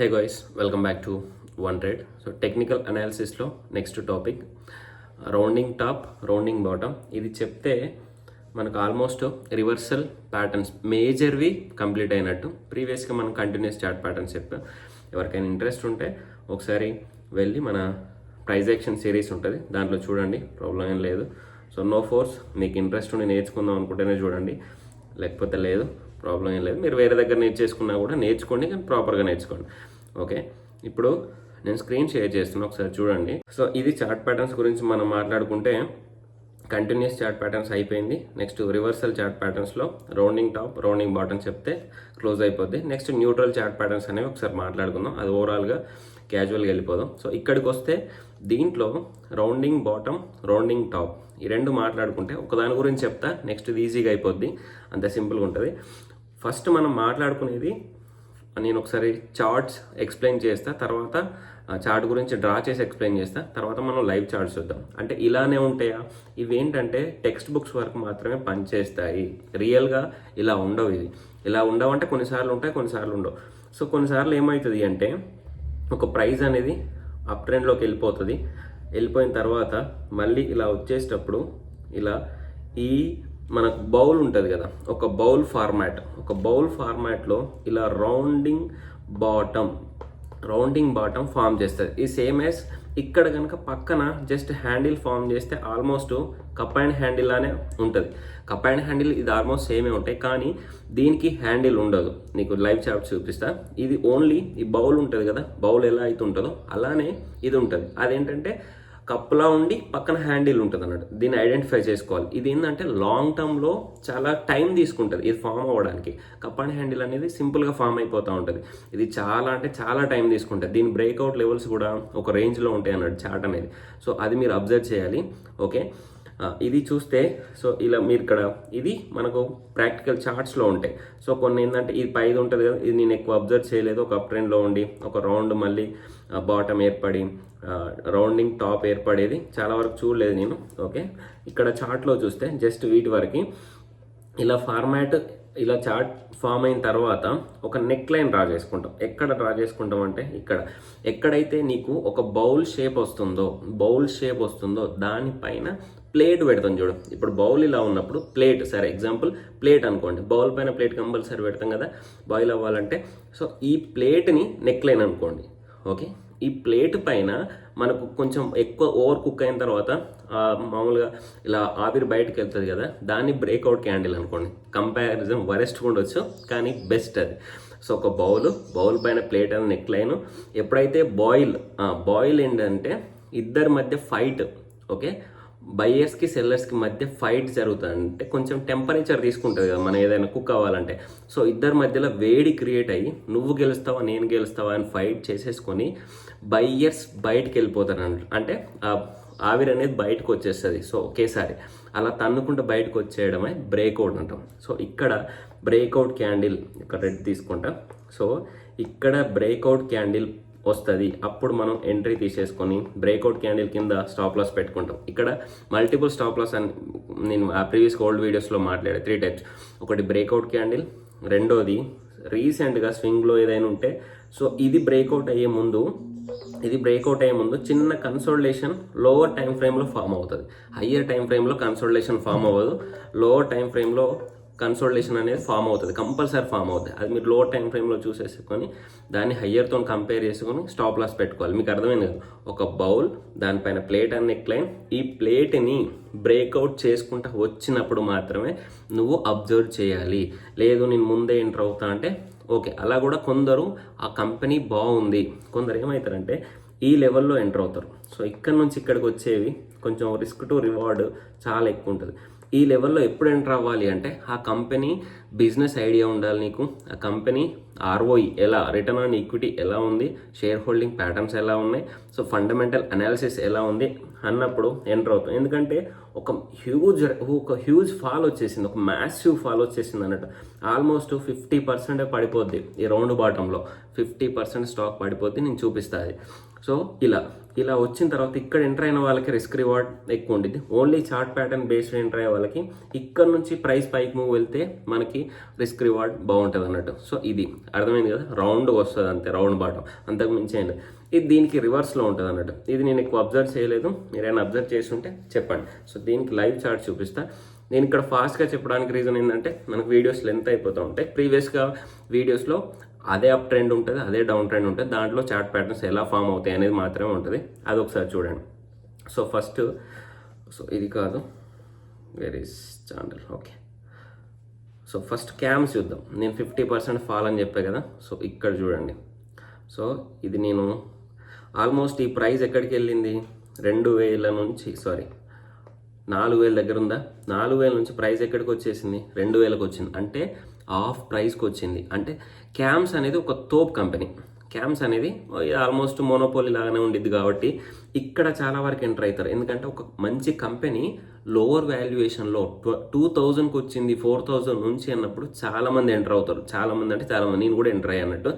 Hey guys, welcome back to one trade. So technical అనాలిసిస్లో next topic rounding top, rounding bottom. ఇది చెప్తే మనకు almost reversal patterns మేజర్వి complete అయినట్టు. ప్రీవియస్గా మనం కంటిన్యూస్ చార్ట్ ప్యాటర్న్స్ చెప్పాం. ఎవరికైనా ఇంట్రెస్ట్ ఉంటే ఒకసారి వెళ్ళి మన ప్రైజ్ యాక్షన్ సిరీస్ ఉంటుంది, దాంట్లో చూడండి, ప్రాబ్లం ఏం లేదు. సో నో ఫోర్స్, మీకు ఇంట్రెస్ట్ ఉండి నేర్చుకుందాం అనుకుంటేనే చూడండి, లేకపోతే లేదు, ప్రాబ్లం ఏం లేదు. మీరు వేరే దగ్గర నేర్చేసుకున్నా కూడా నేర్చుకోండి, కానీ ప్రాపర్గా నేర్చుకోండి. ఓకే, ఇప్పుడు నేను స్క్రీన్ షేర్ చేస్తున్నా, ఒకసారి చూడండి. సో ఇది చార్ట్ ప్యాటర్న్స్ గురించి మనం మాట్లాడుకుంటే కంటిన్యూస్ చార్ట్ ప్యాటర్న్స్ అయిపోయింది. నెక్స్ట్ రివర్సల్ చార్ట్ ప్యాటర్న్స్లో రౌండింగ్ టాప్, రౌండింగ్ బాటమ్ చెప్తే క్లోజ్ అయిపోద్ది. నెక్స్ట్ న్యూట్రల్ చార్ట్ ప్యాటర్న్స్ అనేవి ఒకసారి మాట్లాడుకుందాం, అది ఓవరాల్గా క్యాజువల్గా వెళ్ళిపోదాం. సో ఇక్కడికి వస్తే దీంట్లో రౌండింగ్ బాటమ్, రౌండింగ్ టాప్ ఈ రెండు మాట్లాడుకుంటే ఒకదాని గురించి చెప్తా, నెక్స్ట్ ఇది ఈజీగా అయిపోద్ది, అంత సింపుల్గా ఉంటుంది. ఫస్ట్ మనం మాట్లాడుకునేది, నేను ఒకసారి చార్ట్స్ ఎక్స్ప్లెయిన్ చేస్తా, తర్వాత చార్ట్ గురించి డ్రా చేసి ఎక్స్ప్లెయిన్ చేస్తా, తర్వాత మనం లైవ్ చార్ట్స్ చూద్దాం. అంటే ఇలానే ఉంటాయా? ఇవేంటంటే టెక్స్ట్ బుక్స్ వరకు మాత్రమే పనిచేస్తాయి, రియల్గా ఇలా ఉండవు. ఇది ఇలా ఉండవు అంటే కొన్నిసార్లు ఉంటాయి, కొన్నిసార్లు ఉండవు. సో కొన్నిసార్లు ఏమవుతుంది అంటే ఒక ప్రైస్ అనేది అప్ ట్రెండ్లోకి వెళ్ళిపోతుంది, వెళ్ళిపోయిన తర్వాత మళ్ళీ ఇలా వచ్చేటప్పుడు ఇలా ఈ మనకు బౌల్ ఉంటుంది కదా, ఒక బౌల్ ఫార్మాట్లో ఇలా రౌండింగ్ బాటమ్ ఫామ్ చేస్తుంది. ఈ సేమ్ యాజ్ ఇక్కడ కనుక పక్కన జస్ట్ హ్యాండిల్ ఫామ్ చేస్తే ఆల్మోస్ట్ కప్ అండ్ హ్యాండిల్ లానే ఉంటుంది. కప్ అండ్ హ్యాండిల్ ఇది ఆల్మోస్ట్ సేమే ఉంటాయి, కానీ దీనికి హ్యాండిల్ ఉండదు. నీకు లైవ్ చార్ట్ చూపిస్తా. ఇది ఓన్లీ ఈ బౌల్ ఉంటుంది కదా, బౌల్ ఎలా అయితే ఉంటుందో అలానే ఇది ఉంటుంది. అదేంటంటే కప్లా ఉండి పక్కన హ్యాండిల్ ఉంటుంది అన్నట్టు. దీన్ని ఐడెంటిఫై చేసుకోవాలి. ఇది ఏంటంటే లాంగ్ టర్మ్లో చాలా టైం తీసుకుంటుంది ఇది ఫామ్ అవ్వడానికి. కప్ అండ్ హ్యాండిల్ అనేది సింపుల్గా ఫామ్ అయిపోతూ ఉంటుంది. ఇది చాలా అంటే చాలా టైం తీసుకుంటుంది. దీని బ్రేక్అవుట్ లెవెల్స్ కూడా ఒక రేంజ్లో ఉంటాయి అన్నట్టు చార్ట్ అనేది. సో అది మీరు అబ్జర్వ్ చేయాలి. ఓకే, ఇది చూస్తే సో ఇలా మీరు ఇక్కడ ఇది మనకు ప్రాక్టికల్ చార్ట్స్లో ఉంటాయి. సో కొన్ని ఏంటంటే ఇది పైది ఉంటుంది కదా, ఇది నేను ఎక్కువ అబ్జర్వ్ చేయలేదు. ఒక అప్ ట్రెండ్లో ఉండి ఒక రౌండ్ మళ్ళీ బాటమ్ ఏర్పడి రౌండింగ్ టాప్ ఏర్పడేది చాలా వరకు చూడలేదు నేను. ఓకే, ఇక్కడ చార్ట్లో చూస్తే జస్ట్ వీటి వరకు ఇలా చార్ట్ ఫామ్ అయిన తర్వాత ఒక నెక్ లైన్ డ్రా చేసుకుంటాం. ఎక్కడ డ్రా చేసుకుంటాం అంటే ఇక్కడ ఎక్కడైతే నీకు ఒక బౌల్ షేప్ వస్తుందో దానిపైన ప్లేట్ పెడతాం చూడు. ఇప్పుడు బౌల్ ఇలా ఉన్నప్పుడు ప్లేట్, సరే ఎగ్జాంపుల్ ప్లేట్ అనుకోండి, బౌల్ పైన ప్లేట్ కంపల్సరీ పెడతాం కదా బాయిల్ అవ్వాలంటే. సో ఈ ప్లేట్ని నెక్ లైన్ అనుకోండి. ఓకే, ఈ ప్లేట్ పైన మనకు కొంచెం ఎక్కువ ఓవర్ కుక్ అయిన తర్వాత మామూలుగా ఇలా ఆవిరి బయటకు వెళ్తుంది కదా, దాన్ని బ్రేక్అవుట్ క్యాండిల్ అనుకోండి. కంపారిజన్ వరెస్ట్గా ఉండొచ్చు, కానీ బెస్ట్ అది. సో ఒక బౌల్ పైన ప్లేట్ అని నెక్ లైన్. ఎప్పుడైతే బాయిల్ ఏంటంటే ఇద్దరి మధ్య ఫైట్, ఓకే, బయ్యర్స్కి సెల్లర్స్కి మధ్య ఫైట్ జరుగుతుంది. అంటే కొంచెం టెంపరేచర్ తీసుకుంటుంది కదా మనం ఏదైనా కుక్ అవ్వాలంటే. సో ఇద్దరి మధ్యలో వేడి క్రియేట్ అయ్యి నువ్వు గెలుస్తావా నేను గెలుస్తావా అని ఫైట్ చేసేసుకొని బయ్యర్స్ బయటికి వెళ్ళిపోతారు అంటే ఆవిరి అనేది బయటకు వచ్చేస్తుంది. సో ఒకేసారి అలా తన్నుకుంటూ బయటకు వచ్చేయడమే బ్రేక్అవుట్ అంటాం. సో ఇక్కడ బ్రేక్అవుట్ క్యాండిల్, ఇక్కడ రెడ్ తీసుకుంటాం. సో ఇక్కడ బ్రేక్అవుట్ క్యాండిల్ వస్తుంది, అప్పుడు మనం ఎంట్రీ తీసేసుకొని బ్రేక్అవుట్ క్యాండిల్ కింద స్టాప్ లాస్ పెట్టుకుంటాం. ఇక్కడ మల్టిపుల్ స్టాప్ లాస్ అని నేను ఆ ప్రీవియస్ ఓల్డ్ వీడియోస్లో మాట్లాడే 3 టైప్స్. ఒకటి బ్రేక్అవుట్ క్యాండిల్, రెండోది రీసెంట్గా స్వింగ్లో ఏదైనా ఉంటే. సో ఇది బ్రేక్అవుట్ అయ్యే ముందు చిన్న కన్సోలిడేషన్ లోవర్ టైం ఫ్రేమ్లో ఫామ్ అవుతుంది. హయ్యర్ టైం ఫ్రేమ్లో కన్సోలిడేషన్ ఫామ్ అవ్వదు, లోవర్ టైం ఫ్రేమ్లో కన్సోలిడేషన్ అనేది ఫామ్ అవుతుంది, కంపల్సరీ ఫామ్ అవుతుంది. అది మీరు లోవర్ టైం ఫ్రేమ్లో చూసేసుకొని దాన్ని హయ్యర్తో కంపేర్ చేసుకొని స్టాప్ లాస్ పెట్టుకోవాలి. మీకు అర్థమైంది కదా, ఒక బౌల్ దానిపైన ప్లేట్ అండ్ నెక్ లైన్. ఈ ప్లేట్ని బ్రేక్అవుట్ చేసుకుంటూ వచ్చినప్పుడు మాత్రమే నువ్వు అబ్జర్వ్ చేయాలి. లేదు నేను ముందే ఎంటర్ అవుతా అంటే ఓకే, అలా కూడా కొందరు ఆ కంపెనీ బాగుంది, కొందరు ఏమవుతారంటే ఈ లెవెల్లో ఎంటర్ అవుతారు. సో ఇక్కడ నుంచి ఇక్కడికి వచ్చేవి కొంచెం రిస్క్ టు రివార్డ్ చాలా ఎక్కువ ఉంటుంది. ఈ లెవెల్లో ఎప్పుడు ఎంటర్ అవ్వాలి అంటే ఆ కంపెనీ బిజినెస్ ఐడియా ఉండాలి నీకు, ఆ కంపెనీ ఆర్ఓఈ ఎలా, రిటర్న్ ఆన్ ఈక్విటీ ఎలా ఉంది, షేర్ హోల్డింగ్ ప్యాటర్న్స్ ఎలా ఉన్నాయి, సో ఫండమెంటల్ అనాలిసిస్ ఎలా ఉంది అన్నప్పుడు ఎంటర్ అవుతాం. ఎందుకంటే ఒక హ్యూజ్ ఫాల్ వచ్చేసింది, ఒక మ్యాసివ్ ఫాల్ వచ్చేసింది అన్నట్టు. ఆల్మోస్ట్ 50% పడిపోద్ది ఈ రౌండ్ బాటంలో, 50% స్టాక్ పడిపోద్ది. నేను చూపిస్తాను. సో ఇలా వచ్చిన తర్వాత ఇక్కడ ఎంటర్ అయిన వాళ్ళకి రిస్క్ రివార్డ్ ఎక్కువ ఉంటుంది. Only chart pattern based enter అయ్యే వాళ్ళకి ఇక్కడ నుంచి ప్రైస్ పైకి మూవ్ వెళ్తే మనకి రిస్క్ రివార్డ్ బాగుంటుంది అన్నట్టు. సో ఇది అర్థమైంది కదా, రౌండ్ వస్తుంది అంతే, రౌండ్ బాటం, అంతకు మించి ఏంటి. ఇది దీనికి రివర్స్లో ఉంటుంది అన్నట్టు. ఇది నేను ఎక్కువ అబ్జర్వ్ చేయలేదు, మీరైనా అబ్జర్వ్ చేస్తుంటే చెప్పండి. సో దీనికి లైవ్ చార్ట్ చూపిస్తా. నేను ఇక్కడ ఫాస్ట్గా చెప్పడానికి రీజన్ ఏంటంటే మనకు వీడియోస్ లెంత్ అయిపోతూ ఉంటాయి. ప్రీవియస్గా వీడియోస్లో అదే అప్ ట్రెండ్ ఉంటుంది, అదే డౌన్ ట్రెండ్ ఉంటుంది, దాంట్లో చార్ట్ ప్యాటర్న్స్ ఎలా ఫామ్ అవుతాయి అనేది మాత్రమే ఉంటుంది. అది ఒకసారి చూడండి. సో ఫస్ట్, సో ఇది కాదు, where is channel, okay. So first cams చూద్దాం. నేను 50% ఫాల్ అని చెప్పా కదా, సో ఇక్కడ చూడండి. సో ఇది నేను ఆల్మోస్ట్ ఈ ప్రైస్ ఎక్కడికి వెళ్ళింది, 2000 నుంచి 4000 దగ్గర ఉందా, 4000 నుంచి ప్రైస్ ఎక్కడికి వచ్చేసింది, 2000కి వచ్చింది. అంటే హాఫ్ ప్రైస్కి వచ్చింది. అంటే క్యామ్స్ అనేది ఒక తోప్ కంపెనీ. క్యామ్స్ అనేది ఆల్మోస్ట్ మోనోపోలీ లాగానే ఉండిద్ది కాబట్టి ఇక్కడ చాలా వరకు ఎంటర్ అవుతారు. ఎందుకంటే ఒక మంచి కంపెనీ లోవర్ వాల్యుయేషన్లో 2000కి వచ్చింది 4000 నుంచి అన్నప్పుడు చాలామంది ఎంటర్ అవుతారు. చాలామంది అంటే చాలామంది, నేను కూడా ఎంటర్ అయ్యా అన్నట్టు.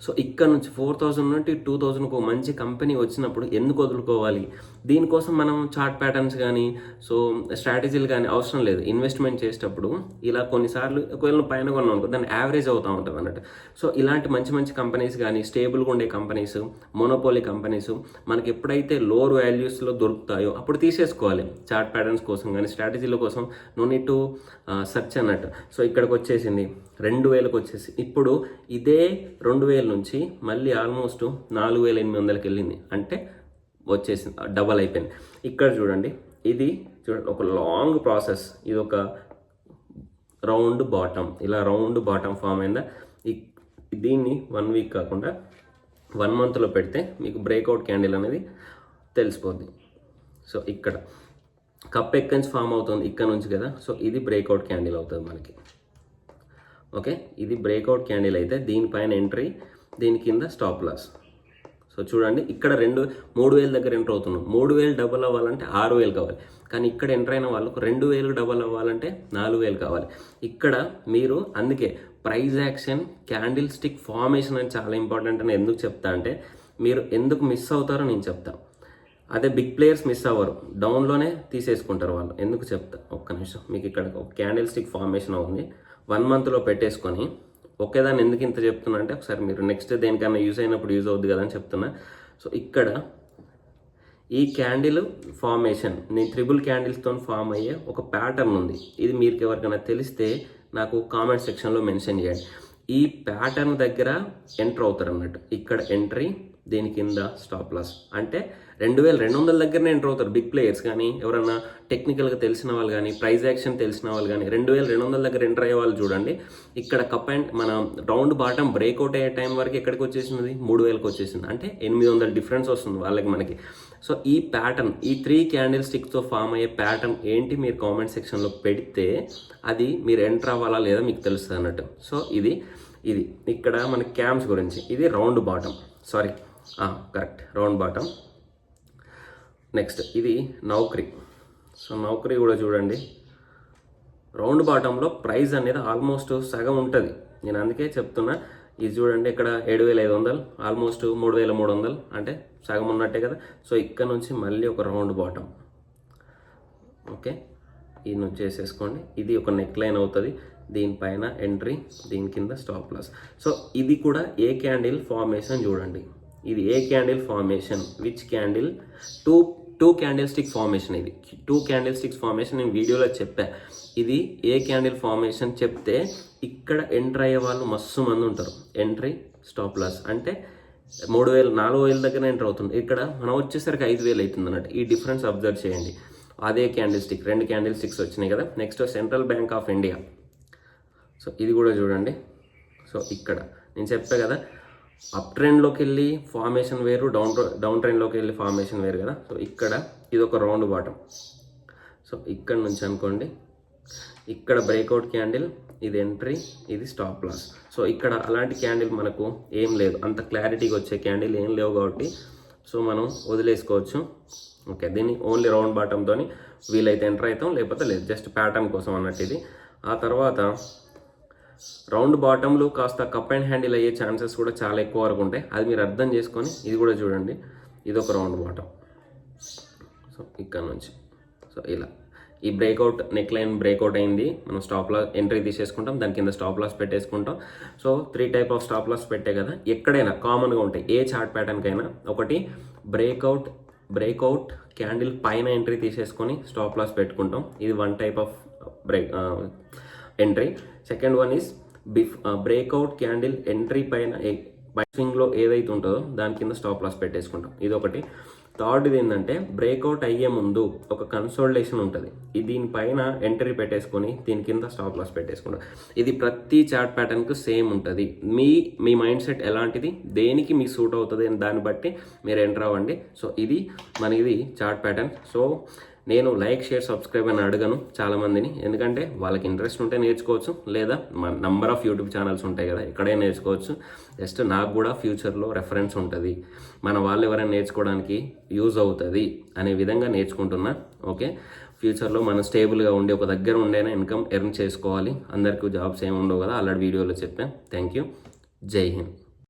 సో ఇక్కడ నుంచి 4000 నుండి 2000కు ఒక మంచి కంపెనీ వచ్చినప్పుడు ఎందుకు వదులుకోవాలి? దీనికోసం మనం చార్ట్ ప్యాటర్న్స్ కానీ సో స్ట్రాటజీలు కానీ అవసరం లేదు. ఇన్వెస్ట్మెంట్ చేసేటప్పుడు ఇలా కొన్నిసార్లు ఒకవేళ పైన కొన్నాం అనుకో, దాన్ని యావరేజ్ అవుతూ ఉంటుంది అన్నట్టు. సో ఇలాంటి మంచి మంచి కంపెనీస్ కానీ స్టేబుల్గా ఉండే కంపెనీస్, మోనోపోలీ కంపెనీస్ మనకి ఎప్పుడైతే లోవర్ వాల్యూస్లో దొరుకుతాయో అప్పుడు తీసేసుకోవాలి. చార్ట్ ప్యాటర్న్స్ కోసం కానీ స్ట్రాటజీల కోసం నో నీడ్ టు సెర్చ్ అన్నట్టు. సో ఇక్కడికి వచ్చేసింది 2000కి వచ్చేసి ఇప్పుడు ఇదే 2000 నుంచి మళ్ళీ ఆల్మోస్ట్ 4800కి వెళ్ళింది. అంటే వచ్చేసింది, డబల్ అయిపోయింది. ఇక్కడ చూడండి, ఇది చూడండి ఒక లాంగ్ ప్రాసెస్. ఇది ఒక రౌండ్ బాటమ్, ఇలా రౌండ్ బాటమ్ ఫామ్ అయిందా. దీన్ని 1 వీక్ కాకుండా 1 మంత్లో పెడితే మీకు బ్రేక్అవుట్ క్యాండిల్ అనేది తెలిసిపోద్ది. సో ఇక్కడ కప్ ఎక్కడి నుంచి ఫామ్ అవుతుంది, ఇక్కడ నుంచి కదా. సో ఇది బ్రేక్అవుట్ క్యాండిల్ అవుతుంది మనకి. ఓకే, ఇది బ్రేక్అవుట్ క్యాండిల్ అయితే దీనిపైన ఎంట్రీ, దీని కింద స్టాప్ లాస్. సో చూడండి, ఇక్కడ 3000 దగ్గర ఎంటర్ అవుతున్నాం. 3000 డబల్ అవ్వాలంటే 6000 కావాలి. కానీ ఇక్కడ ఎంటర్ అయిన వాళ్ళకు 2000 డబల్ అవ్వాలంటే 4000 కావాలి. ఇక్కడ మీరు అందుకే price action, candle stick formation అని చాలా ఇంపార్టెంట్ అని ఎందుకు చెప్తా అంటే, మీరు ఎందుకు మిస్ అవుతారో నేను చెప్తాను. అదే బిగ్ ప్లేయర్స్ మిస్ అవ్వరు, డౌన్లోనే తీసేసుకుంటారు వాళ్ళు. ఎందుకు చెప్తా, ఒక్క నిమిషం. మీకు ఇక్కడ ఒక క్యాండిల్ స్టిక్ ఫార్మేషన్ అవుతుంది, 1 మంత్లో పెట్టేసుకొని ఒకేదాన్ని ఎందుకు ఇంత చెప్తున్నా అంటే, ఒకసారి మీరు నెక్స్ట్ దేనికన్నా యూజ్ అయినప్పుడు యూజ్ అవుద్ది కదా అని చెప్తున్నా. సో ఇక్కడ ఈ క్యాండిల్ ఫార్మేషన్, నేను ట్రిపుల్ క్యాండిల్స్తో ఫామ్ అయ్యే ఒక ప్యాటర్న్ ఉంది. ఇది మీకు ఎవరికైనా తెలిస్తే నాకు కామెంట్ సెక్షన్లో మెన్షన్ చేయండి. ఈ ప్యాటర్న్ దగ్గర ఎంటర్ అవుతారు అన్నట్టు. ఇక్కడ ఎంట్రీ, దీని కింద స్టాప్ లాస్. అంటే 2200 దగ్గరనే ఎంటర్ అవుతారు బిగ్ ప్లేయర్స్ కానీ ఎవరన్నా టెక్నికల్గా తెలిసిన వాళ్ళు కానీ ప్రైజ్ యాక్షన్ తెలిసిన వాళ్ళు కానీ 2200 దగ్గర ఎంటర్ అయ్యే వాళ్ళు చూడండి. ఇక్కడ కప్ అండ్ మన రౌండ్ బాటమ్ బ్రేక్అవుట్ అయ్యే టైం వరకు ఎక్కడికి వచ్చేసింది, 3000కి వచ్చేసింది. అంటే 800 డిఫరెన్స్ వస్తుంది వాళ్ళకి మనకి. సో ఈ ప్యాటర్న్, ఈ 3 క్యాండిల్ స్టిక్స్తో ఫామ్ అయ్యే ప్యాటర్న్ ఏంటి మీరు కామెంట్ సెక్షన్లో పెడితే అది మీరు ఎంటర్ అవ్వాలా లేదా మీకు తెలుస్తుంది అన్నట్టు. సో ఇది ఇక్కడ మన క్యామ్స్ గురించి. ఇది round bottom, correct, round bottom. Next ఇది నౌకరీ. సో నౌకరీ కూడా చూడండి, రౌండ్ బాటంలో ప్రైస్ అనేది ఆల్మోస్ట్ సగం ఉంటుంది. నేను అందుకే చెప్తున్నా, ఇది చూడండి ఇక్కడ 7500, ఆల్మోస్ట్ 3300, అంటే సగం ఉన్నట్టే కదా. సో ఇక్కడ నుంచి మళ్ళీ ఒక రౌండ్ బాటమ్. ఓకే, ఇది నుంచి చేసేసుకోండి. ఇది ఒక నెక్ లైన్ అవుతుంది, దీనిపైన ఎంట్రీ, దీని కింద స్టాప్ లాస్. సో ఇది కూడా ఏ క్యాండిల్ ఫార్మేషన్ చూడండి. ఇది ఏ candle formation, which candle, two candlestick formation. ఇది 2 క్యాండిల్ స్టిక్స్ ఫార్మేషన్ నేను వీడియోలో చెప్పా. ఇది ఏ క్యాండిల్ ఫార్మేషన్ చెప్తే ఇక్కడ ఎంటర్ అయ్యే వాళ్ళు మస్తు మంది ఉంటారు. Entry, stop loss. అంటే 4000 దగ్గర ఎంటర్ అవుతుంది. ఇక్కడ మనం వచ్చేసరికి 5000 అవుతుంది అన్నట్టు. ఈ డిఫరెన్స్ అబ్జర్వ్ చేయండి. అదే క్యాండిల్ స్టిక్, 2 క్యాండిల్ స్టిక్స్ వచ్చినాయి కదా. Next central bank of India. So ఇది కూడా చూడండి. సో ఇక్కడ నేను చెప్పా కదా, అప్ ట్రెండ్లోకి వెళ్ళి ఫార్మేషన్ వేరు, డౌన్ ట్రెండ్లోకి వెళ్ళి ఫార్మేషన్ వేరు కదా. సో ఇక్కడ ఇది ఒక రౌండ్ బాటమ్. సో ఇక్కడ నుంచి అనుకోండి, ఇక్కడ బ్రేక్అవుట్ క్యాండిల్, ఇది ఎంట్రీ, ఇది స్టాప్ లాస్. సో ఇక్కడ అలాంటి క్యాండిల్ మనకు ఏం లేదు, అంత క్లారిటీగా వచ్చే క్యాండిల్ ఏం లేవు కాబట్టి సో మనం వదిలేసుకోవచ్చు. ఓకే, దీన్ని ఓన్లీ రౌండ్ బాటంతో వీలైతే ఎంటర్ అవుతాం, లేకపోతే లేదు, జస్ట్ ప్యాటర్న్ కోసం అన్నట్టు ఇది. ఆ తర్వాత రౌండ్ బాటంలు కాస్త కప్ అండ్ హ్యాండిల్ అయ్యే ఛాన్సెస్ కూడా చాలా ఎక్కువ వరకు ఉంటాయి. అది మీరు అర్థం చేసుకొని ఇది కూడా చూడండి. ఇది ఒక రౌండ్ బాటం. సో ఇక్కడ నుంచి సో ఇలా ఈ బ్రేక్అవుట్ నెక్ లైన్ బ్రేక్అవుట్ అయింది, మనం స్టాప్ లాస్ ఎంట్రీ తీసేసుకుంటాం, దాని కింద స్టాప్ లాస్ పెట్టేసుకుంటాం. So 3 type of stop loss పెట్టే కదా, ఎక్కడైనా కామన్గా ఉంటాయి ఏ చార్ట్ ప్యాటర్న్కైనా. ఒకటి బ్రేక్అవుట్ క్యాండిల్ పైన ఎంట్రీ తీసేసుకొని స్టాప్ లాస్ పెట్టుకుంటాం, ఇది 1 type of entry. Second one is breakout candle entry పైన స్వింగ్లో ఏదైతే ఉంటుందో దాని కింద స్టాప్ లాస్ పెట్టేసుకుంటాం, ఇది ఒకటి. థర్డ్ది ఏంటంటే బ్రేక్అవుట్ అయ్యే ముందు ఒక కన్సోలిడేషన్ ఉంటుంది, దీనిపైన ఎంట్రీ పెట్టేసుకొని దీని కింద స్టాప్ లాస్ పెట్టేసుకుంటాం. ఇది ప్రతి చార్ట్ ప్యాటర్న్కు సేమ్ ఉంటుంది. మీ మైండ్ సెట్ ఎలాంటిది, దేనికి మీకు సూట్ అవుతుంది అని దాన్ని బట్టి మీరు ఎంటర్ అవ్వండి. సో ఇది మనది చార్ట్ ప్యాటర్న్. సో నేను లైక్, షేర్, సబ్స్క్రైబ్ అని అడగను చాలామందిని, ఎందుకంటే వాళ్ళకి ఇంట్రెస్ట్ ఉంటే నేర్చుకోవచ్చు, లేదా నంబర్ ఆఫ్ యూట్యూబ్ ఛానల్స్ ఉంటాయి కదా, ఇక్కడే నేర్చుకోవచ్చు. జస్ట్ నాకు కూడా ఫ్యూచర్లో రెఫరెన్స్ ఉంటుంది, మన వాళ్ళు ఎవరైనా నేర్చుకోవడానికి యూజ్ అవుతుంది అనే విధంగా నేర్చుకుంటున్నా. ఓకే, ఫ్యూచర్లో మనం స్టేబుల్గా ఉండి ఒక దగ్గర ఉండేనా ఇన్కమ్ ఎర్న్ చేసుకోవాలి. అందరికీ జాబ్స్ ఏమి ఉండవు కదా, ఆల్రెడీ వీడియోలో చెప్పాను. Thank you. జై హింద్.